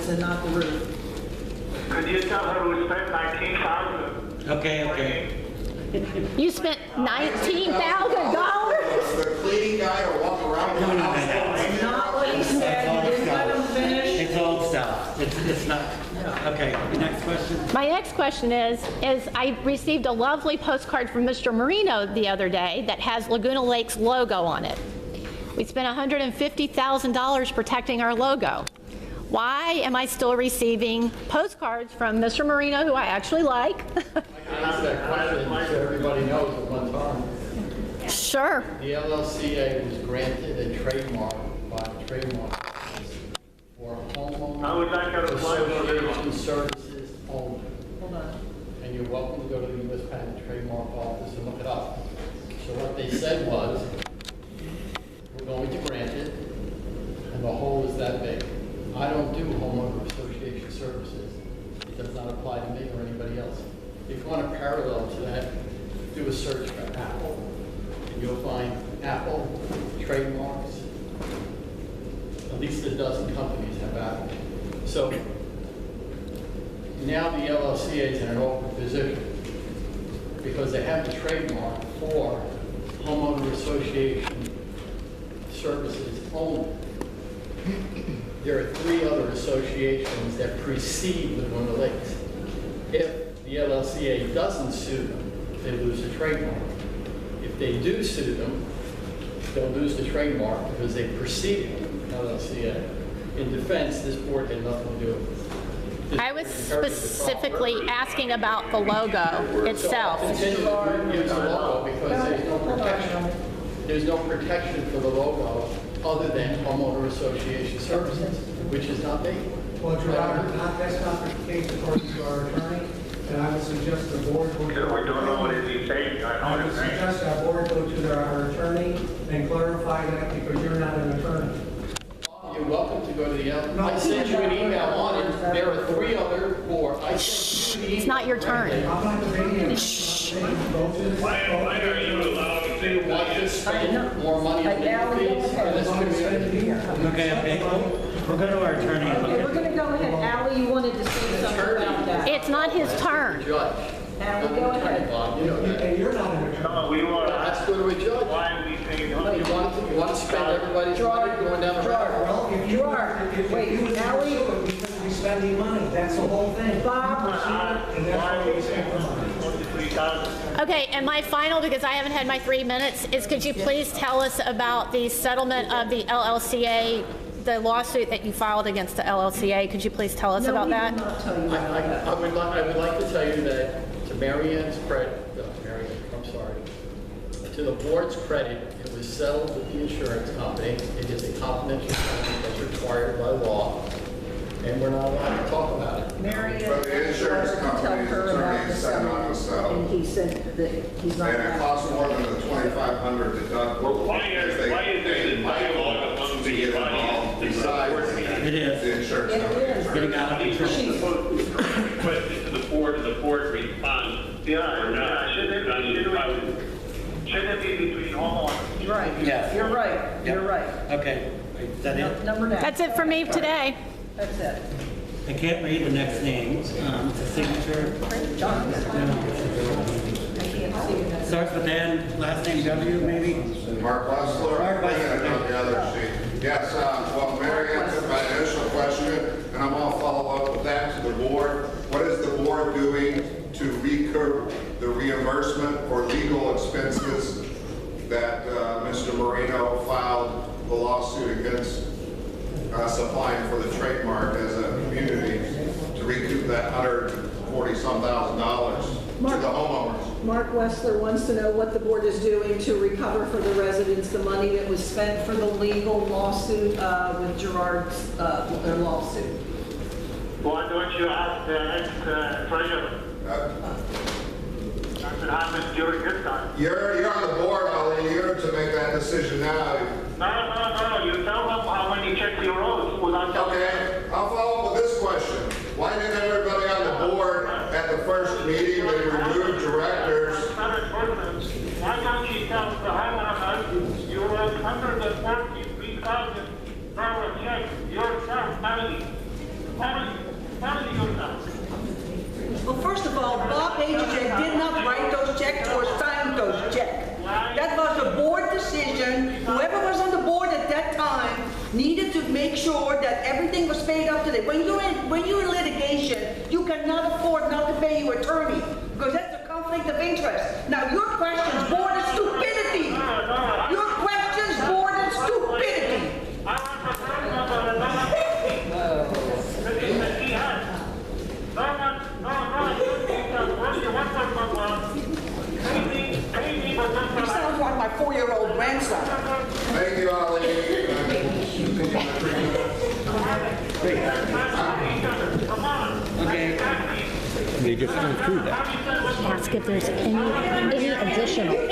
faucets and not the roof. Could you tell her we spent $19,000? Okay. You spent $19,000? The cleaning guy to walk around the house. That's not what he said. You didn't let him finish. It's old stuff. It's not. Okay, next question. My next question is I received a lovely postcard from Mr. Marino the other day that has Laguna Lake's logo on it. We spent $150,000 protecting our logo. Why am I still receiving postcards from Mr. Marino, who I actually like? Answer that question so everybody knows at one time. Sure. The LLCA was granted a trademark by the trademark office for How would that homeowner go to apply for association services only. Hold on. And you're welcome to go to the U.S. Patent Trademark Office and look it up. So what they said was, we're going to grant it, and the hole is that big. I don't do homeowner association services. It does not apply to me or anybody else. If you want a parallel to that, do a search for Apple, and you'll find Apple trademarks. At least a dozen companies have Apple. So now the LLCA is in an awkward position because they have the trademark for homeowner association services only. There are 3 other associations that precede Laguna Lakes. If the LLCA doesn't sue them, they lose the trademark. If they do sue them, they'll lose the trademark because they preceded LLCA. In defense, this board had nothing to do with it. I was specifically asking about the logo itself. Continue to use the logo because there's no protection. There's no protection for the logo other than homeowner association services, which is not me. Well, Your Honor, that's not the case according to our attorney, and I would suggest the board go to We don't know what is he saying. I would suggest our board go to our attorney and clarify that because you're not an attorney. You're welcome to go to the I sent you an email on it. There are 3 other boards. I sent you the email. It's not your turn. I'm not debating it. Why are you allowed to Do you want to spend more money on legal fees for this community? Okay. We'll go to our attorney. Okay, we're going to go ahead. Ally, you wanted to say something about that. It's not his turn. Judge. Ally, go ahead. Bob, you know that. And you're not an attorney. No, we want to Let's ask go to a judge. why are we paying You want to spend everybody's money going down the road? Well, if you You are. Wait, was Ally? we couldn't be spending money. That's the whole thing. Bob, And that's why we spend the money. Okay, and my final, because I haven't had my 3 minutes, is could you please tell us about the settlement of the LLCA, the lawsuit that you filed against the LLCA? Could you please tell us about that? No, we will not tell you about that. I would like to tell you that to Marianne's credit, to the board's credit, it was settled with the insurance company. It is a confidential settlement that's required by law, and we're not allowed to talk about it. Marion, But the insurance tell company's her about attorney the said not to settle. And he said that he's not. And it costs more than the $2,500 deductible. Why is there a dialogue among the involved besides It is. the insurance It company? is. Getting out of control. Question to the board, and the board responds. Yeah, should it be between homeowners? Right. Yes. You're right. Yep. You're right. Okay. Is that it? Number 9. That's it for me today. That's it. I can't read the next names. It's a signature. John. I can't see it. Starts with N, last name W, maybe? Mark Wessler. Mark Wessler. And on the other sheet. Yes, well, Mary answered my initial question, and I'm going to follow up with that to the board. What is the board doing to recoup the reimbursement for legal expenses that Mr. Marino filed the lawsuit against us applying for the trademark as a community to recoup that $140,000 to the homeowners? Mark Wessler wants to know what the board is doing to recover for the residents the money that was spent for the legal lawsuit with Gerard's lawsuit. Why don't you ask the ex-treasurer? That's what happened during this time. You're on the board, Ali. You're to make that decision now. No. You tell them how many checks you wrote without telling them. Okay, I'll follow up with this question. Why didn't everybody on the board at the first meeting when you removed directors? Why don't you tell the homeowners you wrote $143,000 check yourself, family? How many it. When you're in litigation, you cannot afford not to pay your attorney because that's a conflict of interest. Now, your questions border stupidity. Your questions border stupidity. He sounds like my 4-year-old grandson. Thank you, Ali. Okay. They just went through that. Ask if there's any additional new.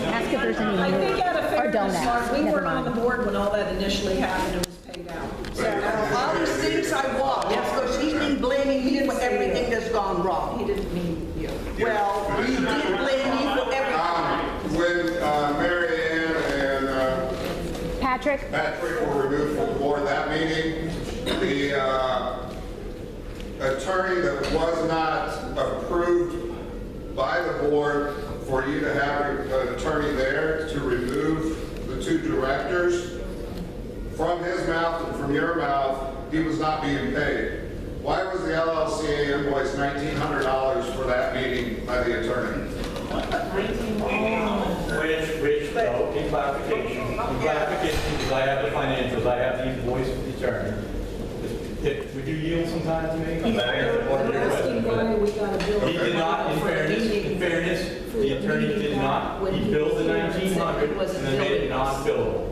Ask if there's any I think new. out of Or don't fairness, ask. Mark, we Never weren't on the mind. board when all that initially happened and was paid out. So, all these things I walk, that's because he's been blaming me for everything that's gone wrong. He didn't mean you. Well, he did blame me for everything. When Mary Ann and Patrick? Patrick were removed from the board that meeting, the attorney that was not approved by the board for you to have an attorney there to remove the 2 directors, from his mouth and from your mouth, he was not being paid. Why was the LLCA invoice $1,900 for that meeting by the attorney? Which, though, in clarification, because I have the financials, I have the invoice with the attorney. Would you yield some time to me? I'm asking why we got a bill. He did not, in fairness, the attorney did not, he billed the 1,900 and then made it non-billable.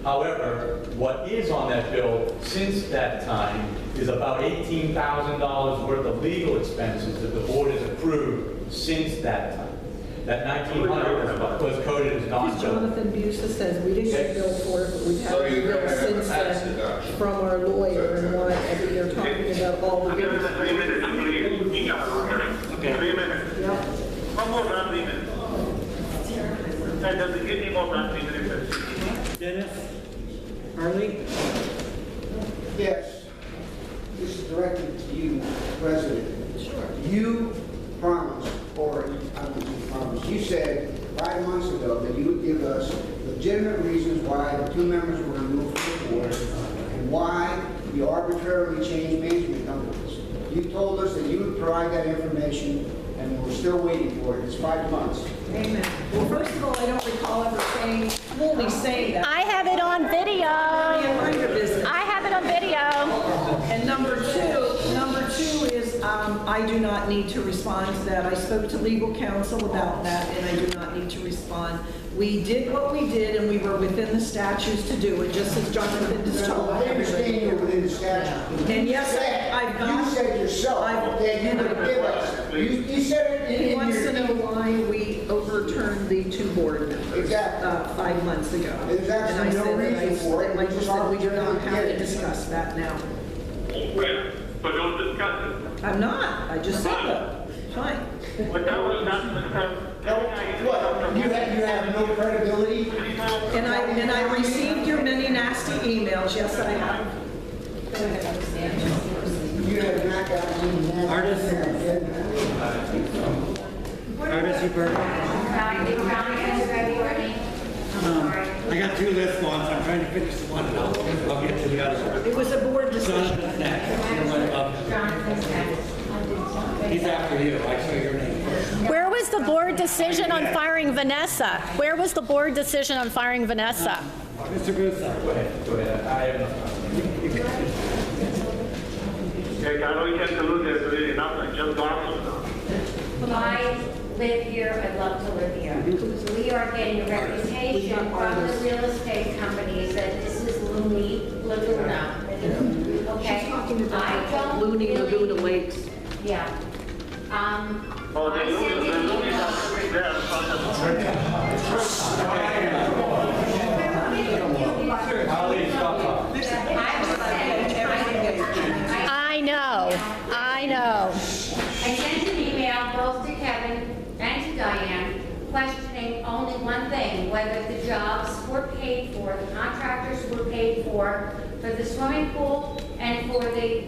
However, what is on that bill since that time is about $18,000 worth of legal expenses that the board has approved since that time. That 1,900 was coded as Because non-billable. Jonathan Busa says we didn't get billed for it, but we've had So a you bill have a since tax then deduction. from our lawyer and why every year talking about all the Give us bills. 3 minutes, please. We got Okay. 3 minutes. Yep. One more than 3 minutes. And does it give me more than 3 minutes? Dennis? Harley? Yes, this is directed to you, President. Sure. You promised, or I don't know if you promised, you said 5 months ago that you would give us legitimate reasons why the 2 members were removed from the board and why you arbitrarily changed management companies. You told us that you would provide that information, and we're still waiting for it. It's 5 months. Amen. Well, first of all, I don't recall ever saying, fully saying that. I have it on video. Mind your business. I have it on video. And number two is, I do not need to respond to that. I spoke to legal counsel about that, and I do not need to respond. We did what we did, and we were within the statutes to do it, just as Jonathan just told I understand everybody. you're within the statute. And yes, I've got- You said yourself that you would give us. You said it He in wants to know your... why we overturned the 2 board members. Exactly. 5 months ago. There's actually no reason for it. I just said we do not have to Get it. discuss that now. Well, but don't discuss it. I'm not, I just said that. Fine. But that was not discussed. What? You have no credibility? And I received your many nasty emails, yes, I have. You have not gotten any nasty... Artist? Artist, you burn? I got 2 lists ones, I'm trying to finish the one, and I'll get to the other. It was a board decision. Jonathan's next. You're one above. He's after you, I saw your name first. Where was the board decision on firing Vanessa? Where was the board decision on firing Vanessa? Mr. Gusa. Go ahead, I have enough time. Okay, I know you can't lose there, really nothing, just gossip now. I live here, I love to live here. We are getting a reputation from the real estate companies that this is Laguna. Okay? She's talking I about don't Looney really- Laguna Lakes. Yeah. Oh, I the sent Looney, an the Looney email. is there in front of us. Ali, stop talking. I know. I sent an email both to Kevin and to Diane questioning only one thing, whether the jobs were paid for, the contractors were paid for the swimming pool and for the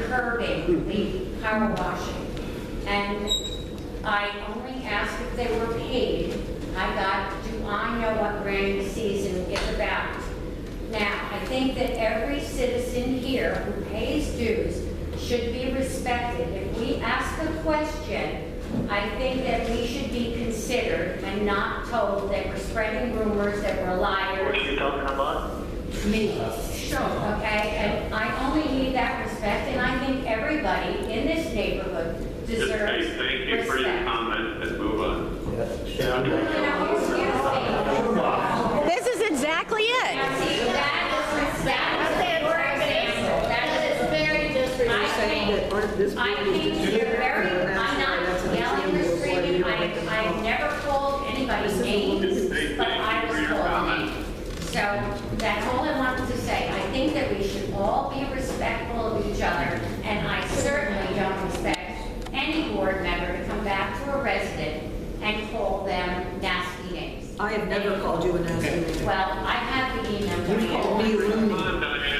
curbing, the power washing. And I only asked if they were paid. I got, do I know what rainy season is about? Now, think that every citizen here who pays dues should be respected. If we ask a question, I think that we should be considered and not told that we're spreading rumors, that we're liars. What are you talking about? Me. Sure, okay, and I only need that respect, and I think everybody in this neighborhood Just deserves say thank you for your respect. comment and move on. Now, excuse me. This is exactly it. Now, see, that is your example. That is very disrespectful. I came here very, I'm not yelling or screaming, I've never called anybody names, but I was called names. So that's all I wanted to say. I think that we should all be respectful of each other, and I certainly don't expect any board member to come back to a resident and call them nasty names. I have never called you a nasty name. Well, I have the email. You called me Rooney.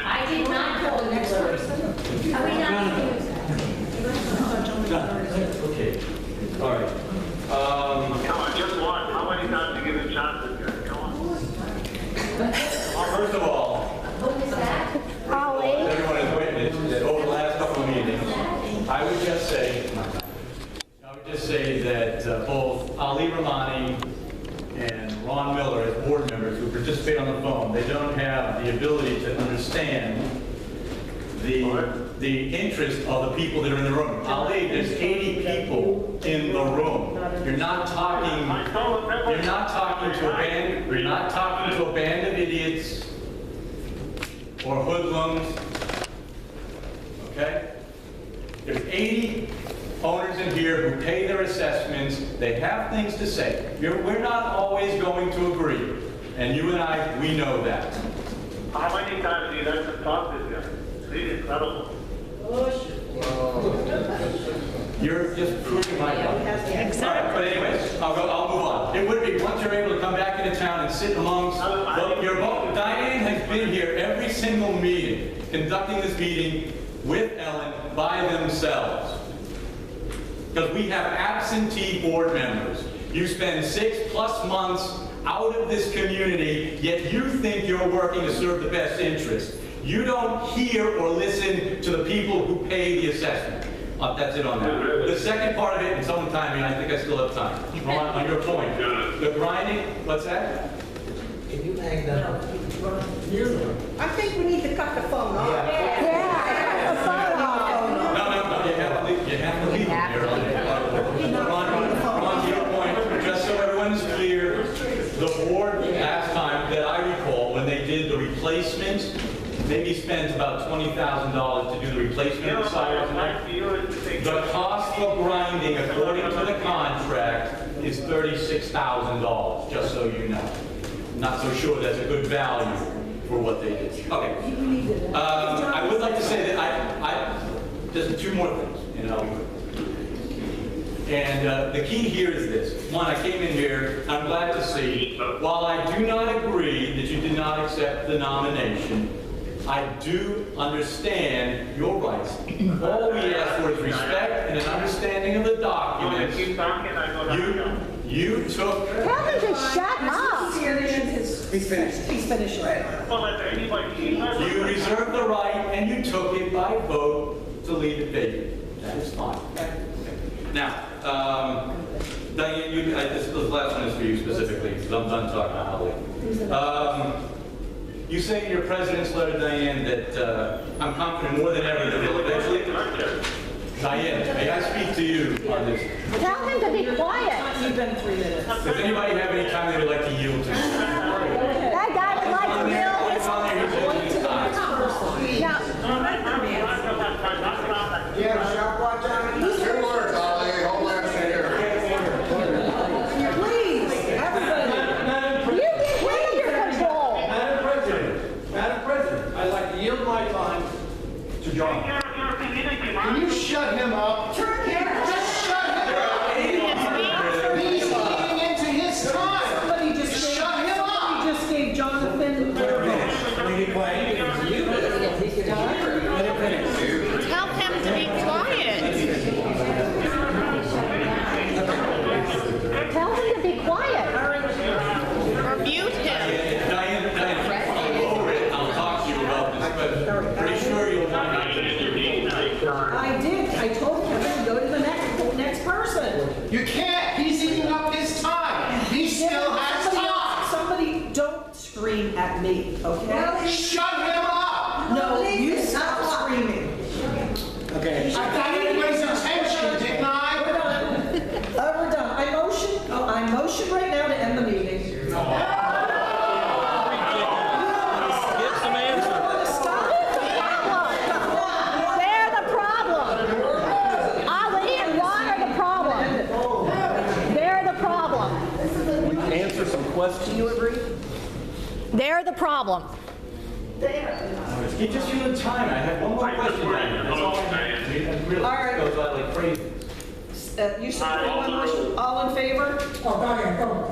I did not call you this person. Are we not going to use that? Okay, all right. Come on, just one. How many times do you give a chance to get? Come on. First of all, Who is that? everyone has witnessed that over the last couple of meetings, I would just say that both Ali Rahmani and Ron Miller, as board members who participate on the phone, they don't have the ability to understand the interest of the people that are in the room. Ali, there's 80 people in the room. You're not talking to a band of idiots or hoodlums. Okay? There's 80 owners in here who pay their assessments. They have things to say. We're not always going to agree. And you and I, we know that. How many times do you have to talk to this guy? He's incredible. You're just proving my point. All right, but anyways, I'll move on. It would be, once you're able to come back into town and sit amongst, Diane has been here every single meeting, conducting this meeting with Ellen by themselves. Because we have absentee board members. You spend 6+ months out of this community, yet you think you're working to serve the best interest. You don't hear or listen to the people who pay the assessment. That's it on that. The second part of it, and some timing, I think I still have time. On your point, the grinding, what's that? Can you hang that up? I think we need to cut the phone off. No, you have to leave them here. On your point, just so everyone's clear, the board last time that I recall, when they did the replacement, maybe spent about $20,000 to do the replacement of the sidewalks. The cost for grinding, according to the contract, is $36,000, just so you know. Not so sure that's a good value for what they did. Okay. I would like to say that just two more things, you know. And the key here is this. One, I came in here, I'm glad to see, while I do not agree that you did not accept the nomination, I do understand your rights. All we ask for is respect and an understanding of the documents. You took... Tell him to shut up. He's finished. He's finished. You reserved the right and you took it by vote to leave it vacant. That is fine. Now, Diane, this last one is for you specifically, because I'm done talking about Ali. You say in your president's letter, Diane, that I'm confident more than ever that he'll eventually... Diane, may I speak to you on this? Tell him to be quiet. You've been 3 minutes. Does anybody have any time they would like to yield to? That guy would like to yield his... Now, Yeah, sharp watch on it. 2 words, Ali. Hold on here. Please, everybody. you get him under control. Madam President, I'd like to yield my time to John. Can you shut him up? Just shut him up. He's eating into his time. Somebody just Shut him up. Somebody just gave Jonathan their vote. Tell him to be quiet. Tell him to be quiet. Or mute him. Diane, I'll go over it. I'll talk to you about I did. I told Kevin to go to the next person. You can't. He's eating up his time. He still has time. Somebody don't scream at me, okay? Shut him up. No, you stop screaming. Okay. I got everybody's attention, didn't I? We're done. We're done. I motion right now to end the meeting. Get some answers. They're the problem. Ali and Ron are the problem. They're the problem. Answer some questions. You agree? They're the problem. Get just your time. I have one more question, Diane. That's all I have. It really All right. goes out like crazy. You support my motion? All in favor? Oh, Diane, go.